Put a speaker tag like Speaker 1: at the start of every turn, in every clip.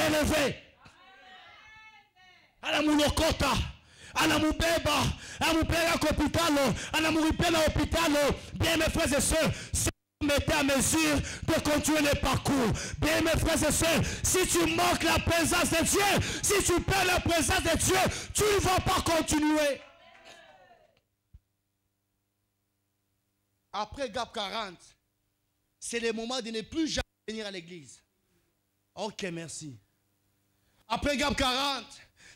Speaker 1: relever. Anamulokota, anamubeba, anamupeleka hôpital, anamuripia na hôpital. Bien mes frères et sœurs, si vous mettez à mesure de continuer le parcours, bien mes frères et sœurs, si tu manques la présence de Dieu, si tu perds la présence de Dieu, tu ne vas pas continuer. Après GAP 40, c'est le moment de ne plus jamais venir à l'église. Ok, merci. Après GAP 40,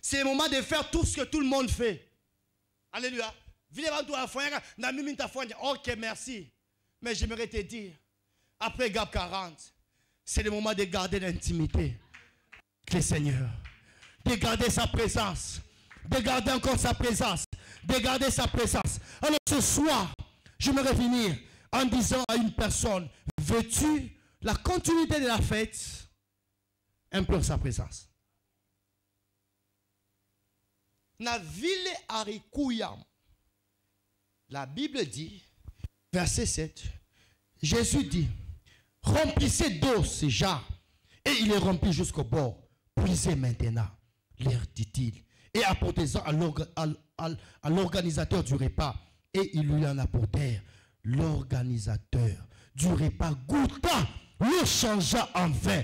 Speaker 1: c'est le moment de faire tout ce que tout le monde fait. Alléluia. Ok, merci. Mais j'aimerais te dire, après GAP 40, c'est le moment de garder l'intimité avec le Seigneur. De garder sa présence. De garder encore sa présence. De garder sa présence. Alors ce soir, j'aimerais finir en disant à une personne, veux-tu la continuité de la fête? Implore sa présence. Na ville arikuyam. La Bible dit, verset 7, Jésus dit, remplissez d'eau ces jarres. Et il est rempli jusqu'au bord. Puisez maintenant, leur dit-il. Et apportez-en à l'organisateur du repas. Et il lui en apportèrent. L'organisateur du repas goûta, le changea en vin.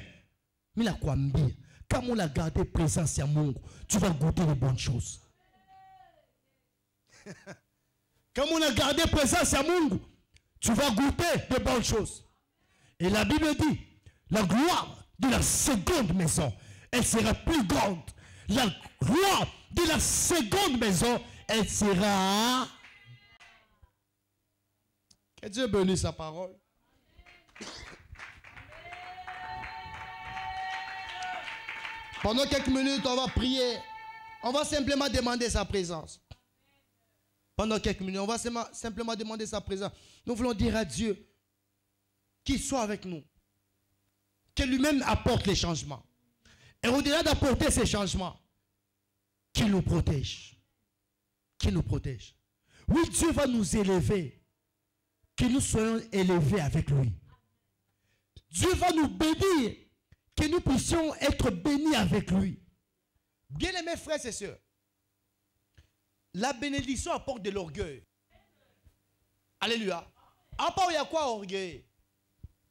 Speaker 1: Mais la kwambi, comme on a gardé présence à Mungu, tu vas goûter les bonnes choses. Comme on a gardé présence à Mungu, tu vas goûter de bonnes choses. Et la Bible dit, la gloire de la seconde maison, elle sera plus grande. La gloire de la seconde maison, elle sera... Que Dieu bénisse sa parole. Pendant quelques minutes, on va prier. On va simplement demander sa présence. Pendant quelques minutes, on va simplement demander sa présence. Nous voulons dire à Dieu qu'il soit avec nous. Qu'il lui-même apporte les changements. Et au-delà d'apporter ces changements, qu'il nous protège. Qu'il nous protège. Oui, Dieu va nous élever. Que nous soyons élevés avec lui. Dieu va nous bénir. Que nous puissions être bénis avec lui. Bien-aimés frères et sœurs, la bénédiction apporte de l'orgueil. Alléluia. Apa il y a quoi orgueil?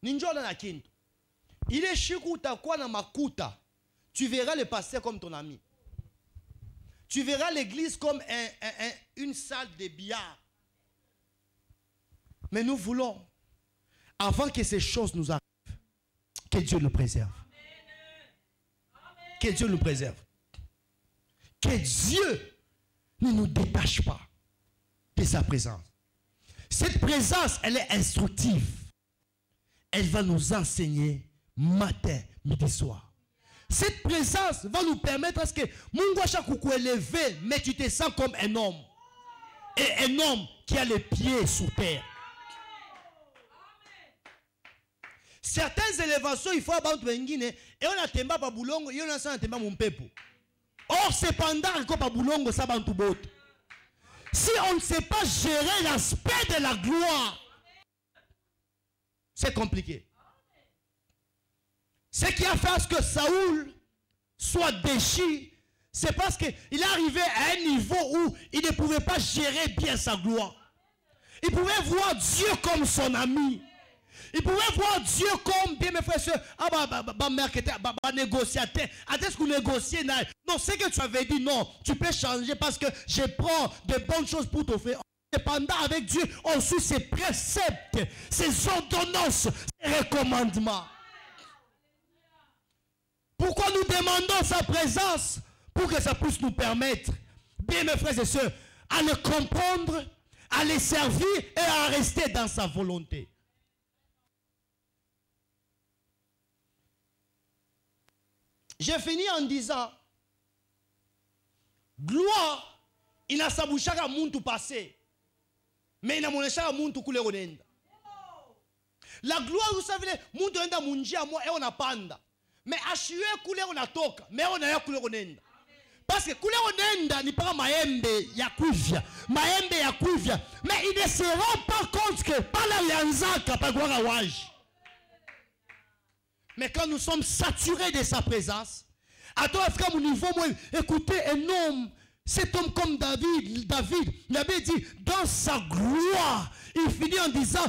Speaker 1: Ninjo na kinto. Il est chikuta quoi na makuta. Tu verras le pasteur comme ton ami. Tu verras l'église comme une salle de billard. Mais nous voulons, avant que ces choses nous arrivent, que Dieu nous préserve. Que Dieu nous préserve. Que Dieu ne nous détache pas de sa présence. Cette présence, elle est instructive. Elle va nous enseigner matin, midi, soir. Cette présence va nous permettre à ce que Mungwasha Koukou élevé, mais tu te sens comme un homme. Et un homme qui a les pieds sous terre. Certaines élévations, il faut avoir un guiné et on a temba pa boulongo et on a ça temba mon pepo. Or cependant quand pa boulongo ça bantu bot. Si on ne sait pas gérer l'aspect de la gloire, c'est compliqué. Ce qui a fait à ce que Saoul soit déchu, c'est parce qu'il est arrivé à un niveau où il ne pouvait pas gérer bien sa gloire. Il pouvait voir Dieu comme son ami. Il pouvait voir Dieu comme, bien mes frères et sœurs, négociateur. Est-ce que négocier? Non, c'est que tu avais dit non. Tu peux changer parce que je prends de bonnes choses pour t'offrir. Cependant, avec Dieu, on suit ses préceptes, ses ordonnances, ses recommandements. Pourquoi nous demandons sa présence? Pour que ça puisse nous permettre, bien mes frères et sœurs, à le comprendre, à le servir et à rester dans sa volonté. J'ai fini en disant, gloire, il n'a pas bouchaka muntu passé, mais il n'a pas muntu kule onenda. La gloire, vous savez, muntu enda munjia moi et on a panda. Mais achue kule on a toka, mais on a kule onenda. Parce que kule onenda ni pas maembe ya kuivia, maembe ya kuivia, mais il ne se rend pas compte que par la lianzaka pa gwara waj. Mais quand nous sommes saturés de sa présence, À toi, frère, mon niveau, moi, écoutez, un homme, cet homme comme David, il avait dit, dans sa gloire, il finit en disant,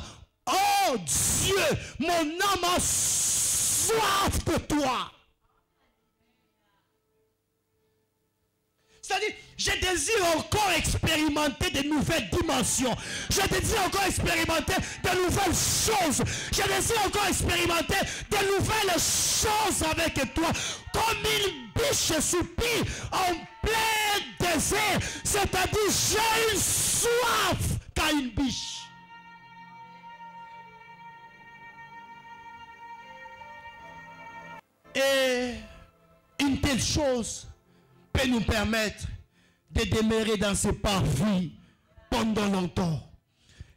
Speaker 1: oh Dieu, mon âme a soif de toi. C'est-à-dire, je désire encore expérimenter de nouvelles dimensions. Je désire encore expérimenter de nouvelles choses. Je désire encore expérimenter de nouvelles choses avec toi. Comme une biche soupire en plein désert. C'est-à-dire, j'ai une soif qu'a une biche. Et une telle chose peut nous permettre de demeurer dans ce parvis pendant longtemps.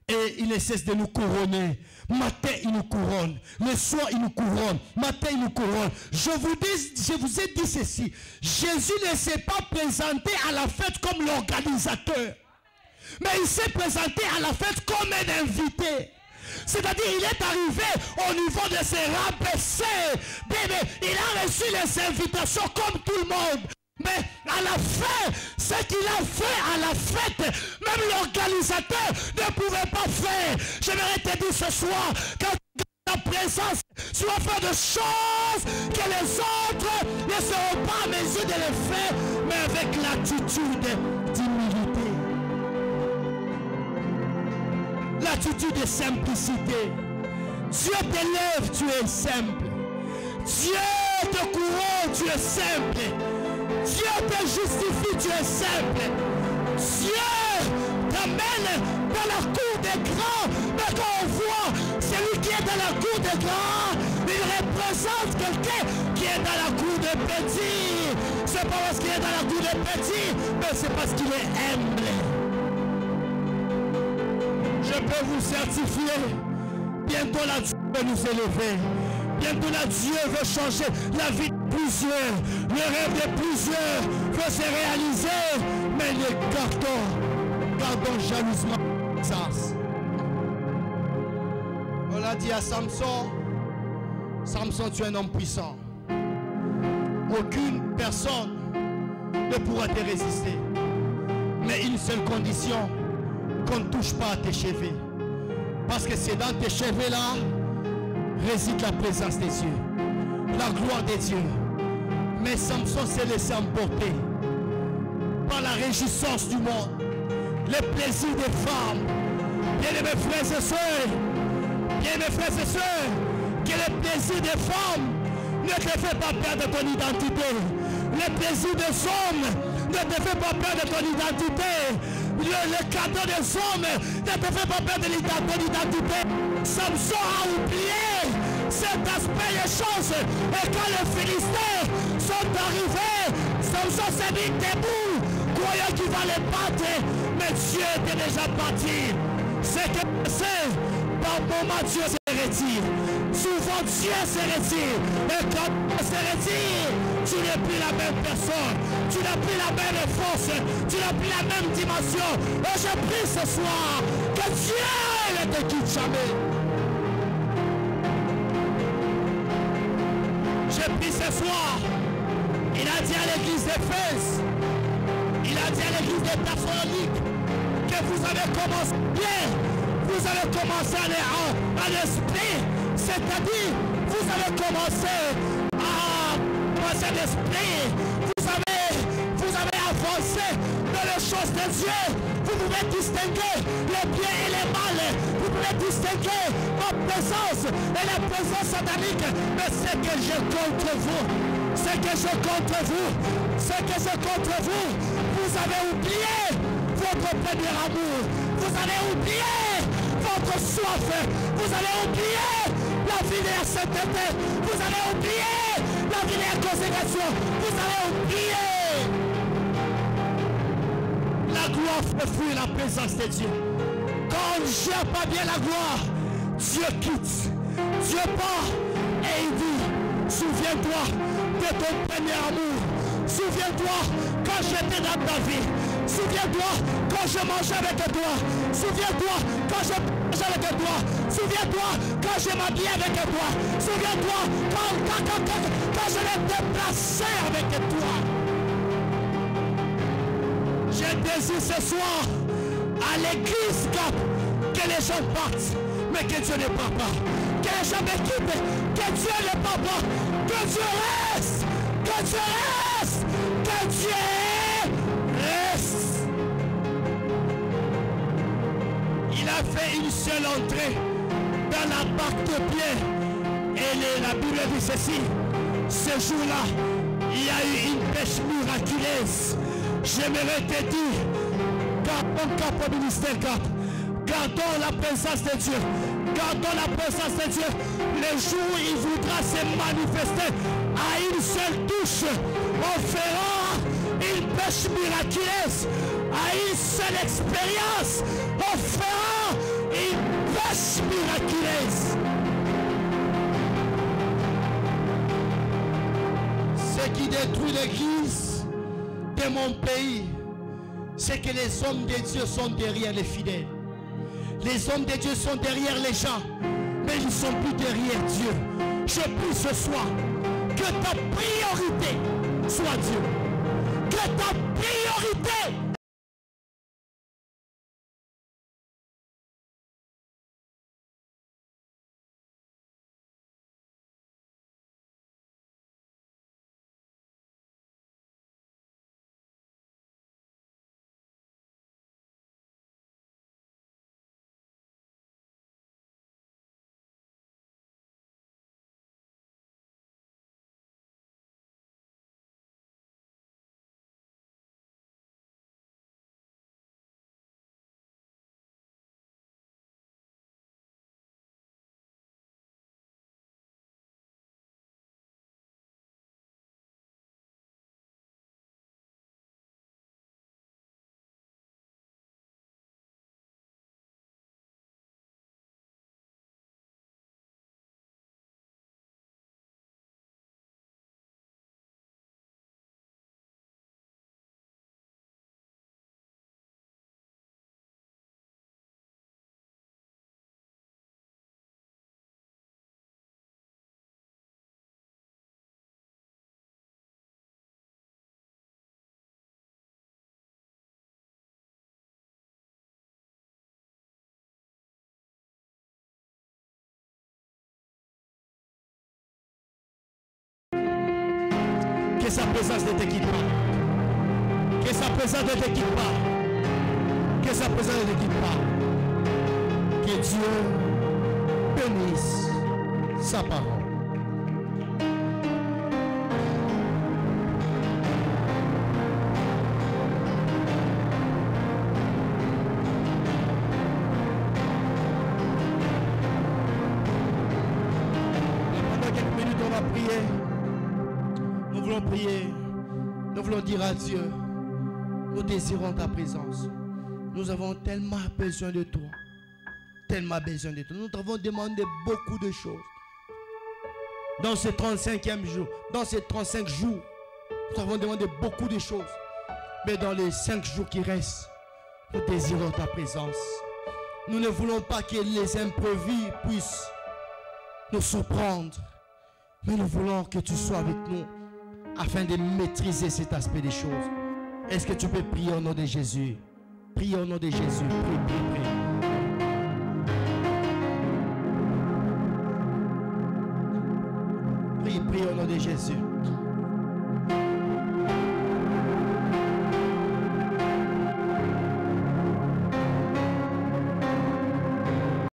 Speaker 1: Et il ne cesse de nous couronner. Matin, il nous couronne. Le soir, il nous couronne. Matin, il nous couronne. Je vous ai dit ceci. Jésus ne s'est pas présenté à la fête comme l'organisateur. Mais il s'est présenté à la fête comme un invité. C'est-à-dire, il est arrivé au niveau de ses rabaissés. Il a reçu les invitations comme tout le monde. Mais à la fin, ce qu'il a fait à la fête, même l'organisateur ne pouvait pas faire. J'aimerais te dire ce soir, quand ta présence soit fait de choses que les autres ne seront pas en mesure de les faire, mais avec l'attitude d'humilité. L'attitude de simplicité. Dieu t'élève, tu es simple. Dieu te couronne, tu es simple. Dieu te justifie, tu es simple. Dieu t'amène dans la cour des grands. Mais quand on voit celui qui est dans la cour des grands, il représente quelqu'un qui est dans la cour des petits. C'est pas parce qu'il est dans la cour des petits, mais c'est parce qu'il est humble. Je peux vous certifier, bientôt là Dieu va nous élever. Bientôt là Dieu veut changer la vie de plusieurs. Le rêve de plusieurs veut se réaliser. Mais les gardons jalousement ça. On l'a dit à Samson. Samson, tu es un homme puissant. Aucune personne ne pourra te résister. Mais une seule condition, qu'on ne touche pas à tes cheveux. Parce que c'est dans tes cheveux là réside la présence des dieux, la gloire des dieux. Mais Samson s'est laissé emporter par la réjouissance du monde, les plaisirs des femmes. Bien mes frères et sœurs, que les plaisirs des femmes ne te fait pas perdre ton identité. Les plaisirs des hommes ne te fait pas perdre ton identité. Le cadeau des hommes ne te fait pas perdre ton identité. Samson a oublié cet aspect des choses. Et quand les Philistins sont arrivés, Samson s'est mis debout, croyant qu'il va les battre. Mais Dieu était déjà parti. C'est que c'est par moment Dieu se retire. Souvent Dieu se retire. Et quand Dieu se retire, tu n'es plus la même personne. Tu n'as plus la même force. Tu n'as plus la même dimension. Et je prie ce soir que Dieu ne te quitte jamais. Je prie ce soir. Il a dit à l'église d'Éphèse, il a dit à l'église de Thessalonique que vous avez commencé bien. Vous avez commencé à l'esprit. C'est-à-dire, vous avez commencé à passer l'esprit. Vous avez avancé dans les choses de Dieu. Vous pouvez distinguer le bien et le mal. Vous pouvez distinguer ma présence et la présence satanique. Mais ce que j'ai contre vous, vous avez oublié votre premier amour. Vous avez oublié votre soif. Vous avez oublié la vie de la sainteté. Vous avez oublié la vie de la consécration. Vous avez oublié. La gloire fait fuir la présence de Dieu. Quand on ne gère pas bien la gloire, Dieu quitte. Dieu part et il dit, souviens-toi de ton premier amour. Souviens-toi quand j'étais dans ta vie. Souviens-toi quand je mangeais avec toi. Souviens-toi quand je
Speaker 2: avec toi. Souviens-toi quand je m'habillais avec toi. Souviens-toi quand je l'ai déplacé avec toi. Je désire ce soir à l'église que les gens partent, mais que Dieu ne part pas. Que les gens me quittent, que Dieu ne part pas. Que Dieu reste, que Dieu reste, que Dieu reste. Il a fait une seule entrée dans la barque de pied. Et la Bible dit ceci. Ce jour-là, il y a eu une pêche miraculeuse. J'aimerais te dire, gardons cap au ministère cap. Gardons la présence de Dieu. Gardons la présence de Dieu. Le jour où il voudra se manifester à une seule touche, on fera une pêche miraculeuse. À une seule expérience, on fera une pêche miraculeuse.
Speaker 1: Ce qui détruit l'église de mon pays, c'est que les hommes de Dieu sont derrière les fidèles. Les hommes de Dieu sont derrière les gens, mais ils ne sont plus derrière Dieu. Je prie ce soir que ta priorité soit Dieu. Que ta priorité que sa présence ne te quitte pas. Que sa présence ne te quitte pas. Que sa présence ne te quitte pas. Que Dieu bénisse sa parole. Pendant quelques minutes, on va prier. Nous voulons prier, nous voulons dire à Dieu, nous désirons ta présence. Nous avons tellement besoin de toi, tellement besoin de toi. Nous t'avons demandé beaucoup de choses. Dans ce 35e jour, dans ces 35 jours, nous avons demandé beaucoup de choses. Mais dans les 5 jours qui restent, nous désirons ta présence. Nous ne voulons pas que les imprévus puissent nous surprendre. Mais nous voulons que tu sois avec nous afin de maîtriser cet aspect des choses. Est-ce que tu peux prier au nom de Jésus? Prie au nom de Jésus. Prie, prie, prie. Prie, prie au nom de Jésus.